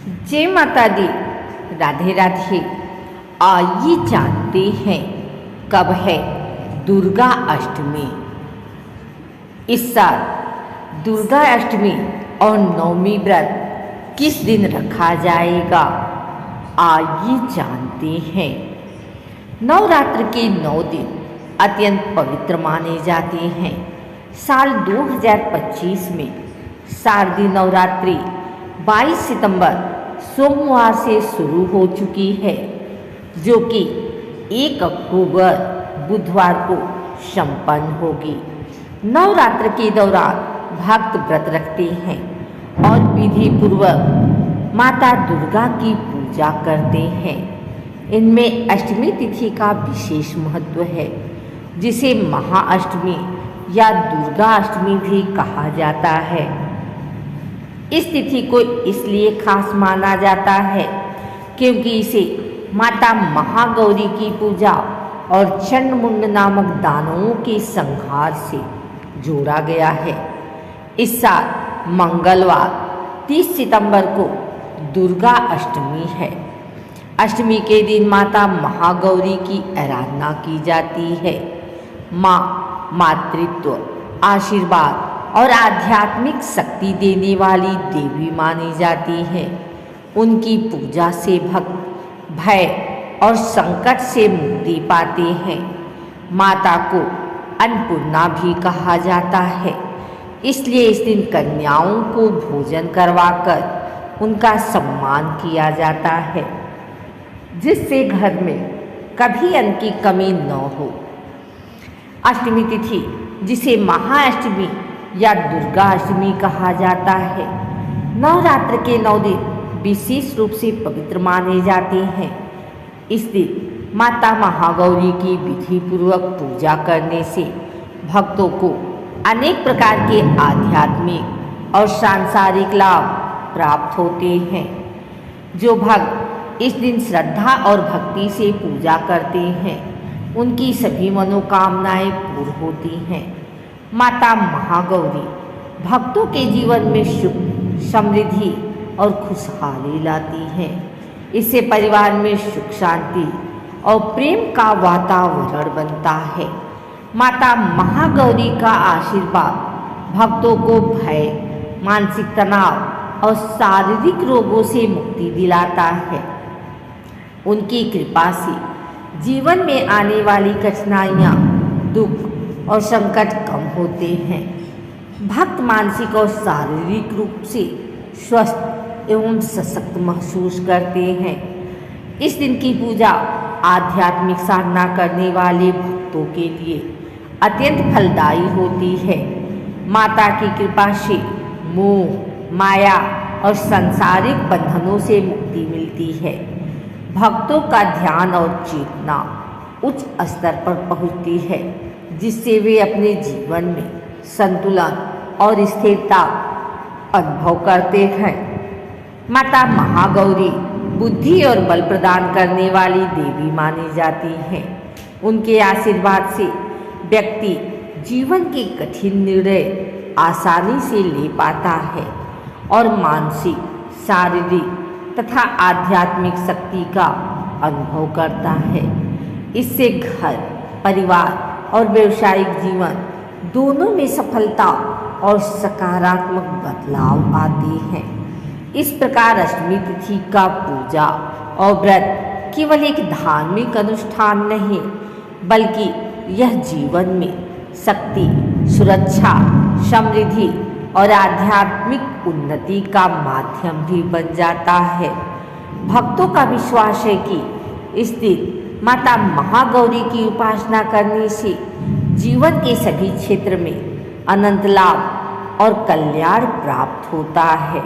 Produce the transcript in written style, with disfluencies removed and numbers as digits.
जय माता दी। राधे राधे। आइए जानते हैं कब है दुर्गा अष्टमी। इस साल दुर्गा अष्टमी और नवमी व्रत किस दिन रखा जाएगा, आइए जानते हैं। नवरात्र के 9 दिन अत्यंत पवित्र माने जाते हैं। साल 2025 में शारदीय नवरात्रि 22 सितंबर सोमवार से शुरू हो चुकी है, जो कि 1 अक्टूबर बुधवार को संपन्न होगी। नवरात्र के दौरान भक्त व्रत रखते हैं और विधि पूर्वक माता दुर्गा की पूजा करते हैं। इनमें अष्टमी तिथि का विशेष महत्व है, जिसे महाअष्टमी या दुर्गा अष्टमी भी कहा जाता है। इस तिथि को इसलिए खास माना जाता है क्योंकि इसे माता महागौरी की पूजा और चंडमुंड नामक दानवों के संहार से जोड़ा गया है। इस साल मंगलवार 30 सितंबर को दुर्गा अष्टमी है। अष्टमी के दिन माता महागौरी की आराधना की जाती है। माँ मातृत्व, आशीर्वाद और आध्यात्मिक शक्ति देने वाली देवी मानी जाती है। उनकी पूजा से भक्त भय और संकट से मुक्ति पाते हैं। माता को अन्नपूर्णा भी कहा जाता है, इसलिए इस दिन कन्याओं को भोजन करवाकर उनका सम्मान किया जाता है, जिससे घर में कभी अन्न की कमी न हो। अष्टमी तिथि, जिसे महाअष्टमी या दुर्गा अष्टमी कहा जाता है, नवरात्र के 9 दिन विशेष रूप से पवित्र माने जाते हैं। इस दिन माता महागौरी की विधि पूर्वक पूजा करने से भक्तों को अनेक प्रकार के आध्यात्मिक और सांसारिक लाभ प्राप्त होते हैं। जो भक्त इस दिन श्रद्धा और भक्ति से पूजा करते हैं, उनकी सभी मनोकामनाएं पूर्ण होती हैं। माता महागौरी भक्तों के जीवन में सुख, समृद्धि और खुशहाली लाती हैं। इससे परिवार में सुख, शांति और प्रेम का वातावरण बनता है। माता महागौरी का आशीर्वाद भक्तों को भय, मानसिक तनाव और शारीरिक रोगों से मुक्ति दिलाता है। उनकी कृपा से जीवन में आने वाली कठिनाइयाँ, दुख और संकट कम होते हैं। भक्त मानसिक और शारीरिक रूप से स्वस्थ एवं सशक्त महसूस करते हैं। इस दिन की पूजा आध्यात्मिक साधना करने वाले भक्तों के लिए अत्यंत फलदायी होती है। माता की कृपा से मोह, माया और सांसारिक बंधनों से मुक्ति मिलती है। भक्तों का ध्यान और चेतना उच्च स्तर पर पहुँचती है, जिससे वे अपने जीवन में संतुलन और स्थिरता अनुभव करते हैं। माता महागौरी बुद्धि और बल प्रदान करने वाली देवी मानी जाती हैं। उनके आशीर्वाद से व्यक्ति जीवन के कठिन निर्णय आसानी से ले पाता है और मानसिक, शारीरिक तथा आध्यात्मिक शक्ति का अनुभव करता है। इससे घर, परिवार और व्यावसायिक जीवन दोनों में सफलता और सकारात्मक बदलाव आते हैं। इस प्रकार अष्टमी तिथि का पूजा और व्रत केवल एक धार्मिक अनुष्ठान नहीं, बल्कि यह जीवन में शक्ति, सुरक्षा, समृद्धि और आध्यात्मिक उन्नति का माध्यम भी बन जाता है। भक्तों का विश्वास है कि इस दिन माता महागौरी की उपासना करने से जीवन के सभी क्षेत्र में अनंत लाभ और कल्याण प्राप्त होता है।